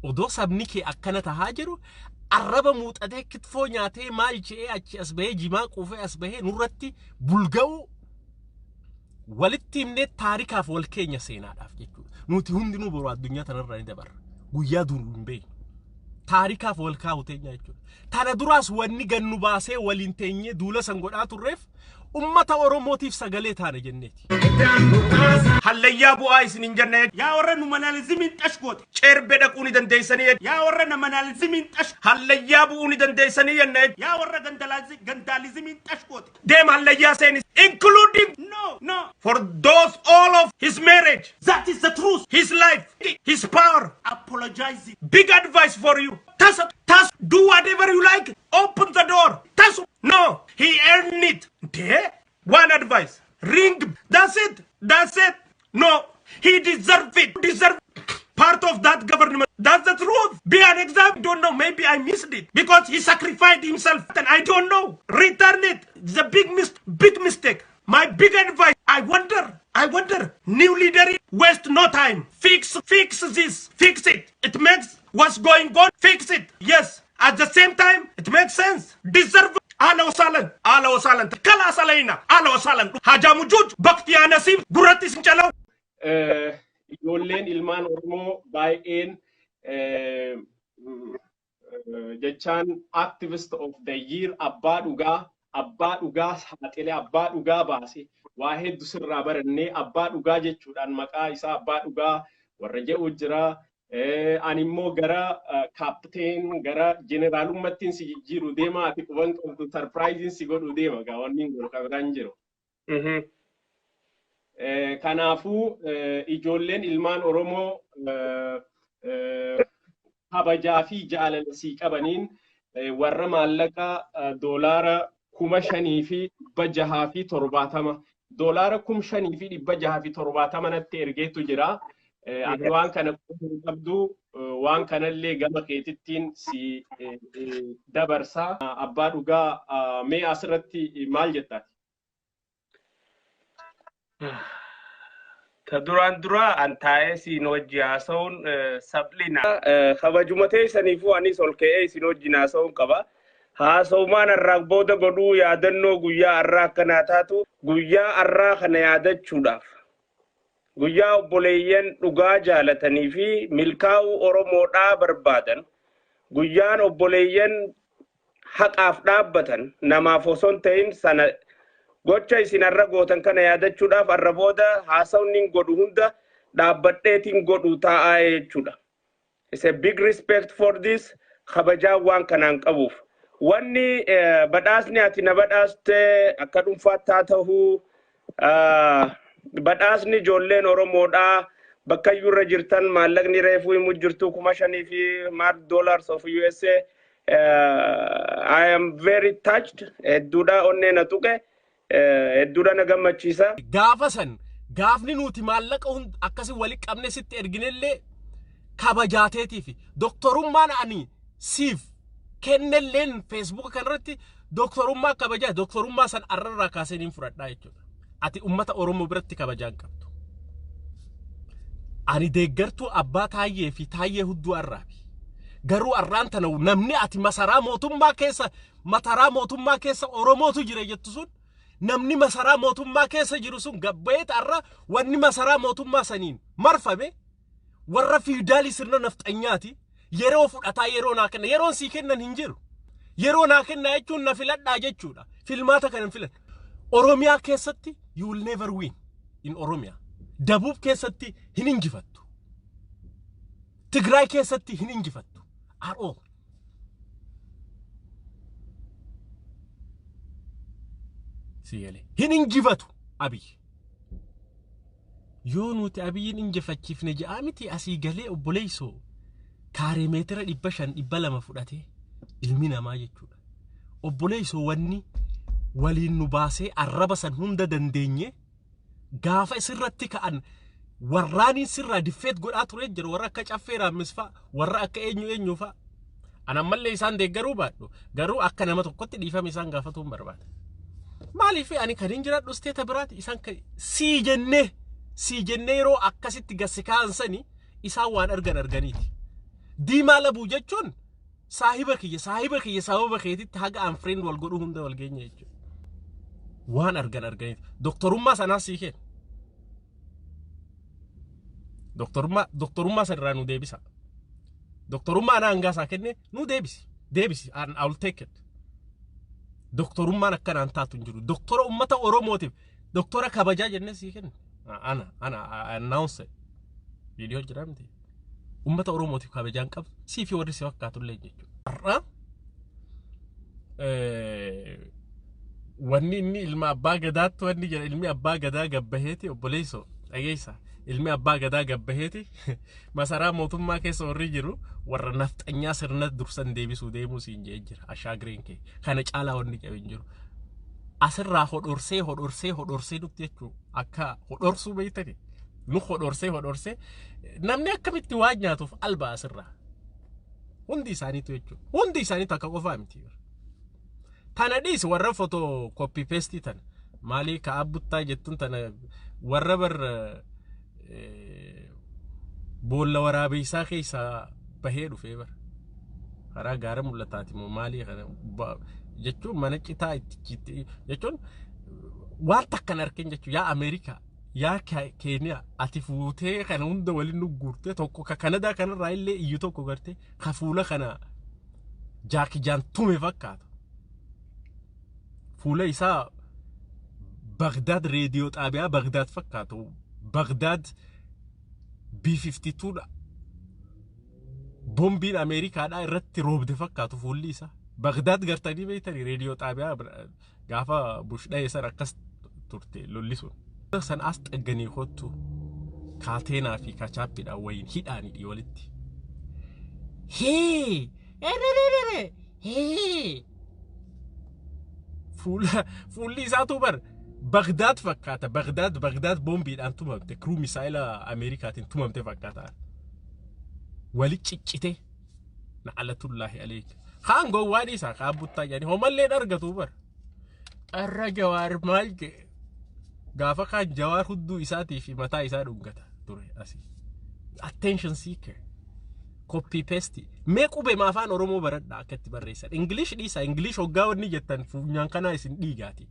odoo sabni kee akkana tahaa jiru arraba muuxatee kitfoo nyaatee maal je'ee achi as bahee jimaa quufee as bahee nurratti bulga'u walitti himnee taarikaaf wal keenya seenaadhaaf jechuudha. Nuti hundinuu boruu addunyaa tanarra ni dabarra. Guyyaa dur hin beeknu. Taarikaaf wal kaa'u teenya jechuudha. Tana duraas wanni gannu baasee waliin teenyee duula san godhaa turreef ummata Oromootiif sagalee taane jenneeti. Hallayyaa bu'aa isinin jenne yaa warra nu manaalizimiin xashgooti. Cerbee dhaquu ni dandeessanii yaa warra na manaalizimiin xash hallayyaa bu'uu ni dandeessanii jenne yaa warra gandaalizimiin xashgooti. Deem hallayyaa seenis including no for those all of his marriage. That is the truth. His life, his power. Apologizing. Big advice for you. Tas do whatever you like. Open the door. Tas no, he earned it. One advice. Ring. That's it. No, he deserved it. Part of that government. That's the truth. Be an example. Don't know. Maybe I missed it because he sacrificed himself. And I don't know. Return it. It's a big mistake. My big advice. I wonder. New leader. Waste no time. Fix this. Fix it. It makes what's going on. Fix it. Yes. At the same time, it makes sense. Deserve. Ala wasalan. Kala salaina. Ala wasalan. Hajamu juj. Bakti anasib. Gurati sinchalaw. Ijoolleen ilmaan Oromoo baay'een jechaan activist of the year abbaa dhugaa saaxilee abbaa dhugaa baase waa hedduu sirraa barannee abbaa dhugaa jechuudhaan maqaa isaa abbaa dhugaa warra jedhu jira. Ani immoo gara kaapteen gara jeneraalummaattiin si jijjiiru deema ati quban qabdu surprising si godhu deema gaa wanni hin qabdaan jiru. Kanaafuu ijoolleen ilmaan Oromoo kabajaa fi jaalala sii qabaniin warra maallaqa doolaara 5,000 fi 670 doolaara 5,000 fi 670 natti ergeetu jira. Ati waan kana qabdu waan kanallee gama keetittiin si dabarsaa abbaa dhugaa mee asirratti maal jettaati? Duraan dura antaa'ee siin hojii haasa'uun sablina. Kabajumatee saniifuu anis ol ka'ee siin hojii haasa'uun qaba. Haasa'umaan har'aa booda godhuu yaadannoo guyyaa har'aa akkanaa taatu guyyaa har'aa kana yaadachuudhaaf. Guyyaa obboleeyyan dhugaa jaalatanii fi milkaa'uu Oromoodhaa barbaadan. Guyyaan obboleeyyan haqaaf dhaabbatan namaaf osoo hin ta'in sana gocha isin har'a gootan kana yaadachuudhaaf har'a booda haasa'uun godhu hunda dhaabbadheetiin godhu taa'aa jechuudha. It's a big respect for this kabajaa waan kanaan qabuuf. Wanni badhaasni ati na badhaaste akka dhuunfaatti haa ta'uu badhaasni ijoolleen Oromoodhaa bakka iyyuurra jirtan maallaqni reefuu himuu jirtu 5,000 fi $5 of USA. I am very touched. Hedduudha onnee na tuqe. Hedduudha na gammachiisa. Gaafa san gaafni nuti maallaqa akkasii walitti qabne sitti erginellee kabajaateetii fi doktorummaan ani siif kennelleen Facebook kanarratti doktorummaa kabajaa doktorummaa san arrarraa kaasaniin fudhadhaa jechuudha. Ati ummata Oromoo biratti kabajaan qabdu. Ani deeggartuu abbaa Taayyee fi Taayyee Hudduu Arraabi. Garuu arraan tana namni ati masaraa mootummaa keessa Oromootu jira jettu sun namni masaraa mootummaa keessa jiru sun gabbeet arra wanni masaraa mootummaa saniin marfame warra fiidaalii sirna nafxanyaati yeroo fudhataa yeroo naa kenna yeroon sii kennan hin jiru. Yeroo naa kenna jechuun na filadhaa jechuudha. Filmaata kanan filan. Oromiyaa keessatti you will never win in Oromia. Dabuub keessatti hin injifattu. Tigraay keessatti hin injifattu. At all. Siyale. Hin injifatu Abiy. Yoo nuti Abiyyin injifachiifne ja'a miti asii galee obboleessoo kaaree meetira 500-200 fudhatee ilmi namaa jechuudha. Obboleessoo wanni waliin nu baasee arraba san hunda dandeenye gaafa isirratti ka'an warraaniin sirraa diffeet godhaa ture jiru warra akka caffee raammisfaa warra akka eenyu faa anammallee isaan deeggaruu baadhu garuu akka nama tokkotti dhiifame isaan gaafatu hin barbaada. Maaliif ani kan hin jiradhu steeta biraati isaan sii jennee yeroo akkasitti gasse kaansani isaan waan arganiiti. diimaa labuu jechuun saahiba kiyya sababa keetitti haga aan friend wal godhu hunda wal geenye jechuudha. Waan arganiif doktorummaa sanaas sii kenna. Doktorummaa sanirraa nu deebisa. Doktorummaa ana Hangaasaa kenne nu deebisi. I'll take it. Doktorummaan akkanaan taatu hin jiru. Doktora ummata Oromootiif doktora kabajaa jennee sii kenna. Ana announce video jiramti. Ummata Oromootiif kabajaan qabu sii fi warri si fakkaatullee jechuudha. Wanni inni ilma abbaa gadaatti wanni jedha ilmi abbaa gadaa gabbaheeti obboleessoo dhageessa. Ilmi abbaa gadaa gabbaheeti masaraa mootummaa keessa warri jiru warra nafxanyaa sirna dursan deebisuu deemuu siin jee jira ashaagireen kee kana caalaa wanni qabin jiru asirraa hodhorsee nutti jechuu akka hodhorsuu beeytani nu hodhorsee namni akkamitti waan nyaatuuf alba asirraa hundi isaaniitu jechuu hundi isaaniitu akka qofaa miti tana dhiis warra foto copy paste tan maalii ka abbuttaa jettuun tana warra barra boolla waraabeysaa keessaa bahee dhufee bara karaa gaara mul'ataati moo maalii kana jechuun mana citaa itti jechuun waan takkan argeen jechuun yaa Ameerikaa yaa Keeniyaa ati fuutee kana hunda waliin nu guurtee tokko ka Kanadaa kanarraa illee iyyu tokko gartee ka fuula kana jaakijaan tume fakkaata fuula isaa Baghdad reediyoo xaabiyaa Baghdad fakkaatu Baghdad B-52 bombiin Ameerikaadhaa irratti roobde fakkaatu fuulli isaa. Baghdad gartanii beeytanii reediyoo xaabiyaa gaafa Bush dha'e san akkas turte lolli sun. San as xagganii kottu kaateenaa fi kachaappiidhaan wayiin hidhaanii walitti. Fuulli isaatu bar Baghdad fakkaata Baghdad bombiidhaan tumamte crew misaayila Ameerikaatiin tumamte fakkaata wali ciccite na'alatullaahi alayka kaan gowwaan isaa kaabbuttaa jedhani homallee argatu bar arra Jawaar maal gaafa kaan Jawaar hudduu isaatii fi mataa isaa dhungata ture asii attention seeker copy paste mee qubee afaan Oromoo baradhaa akkatti barreessan English dhiisa English hoggaa wanni jettan fuunyaan kanaa isin dhiigaati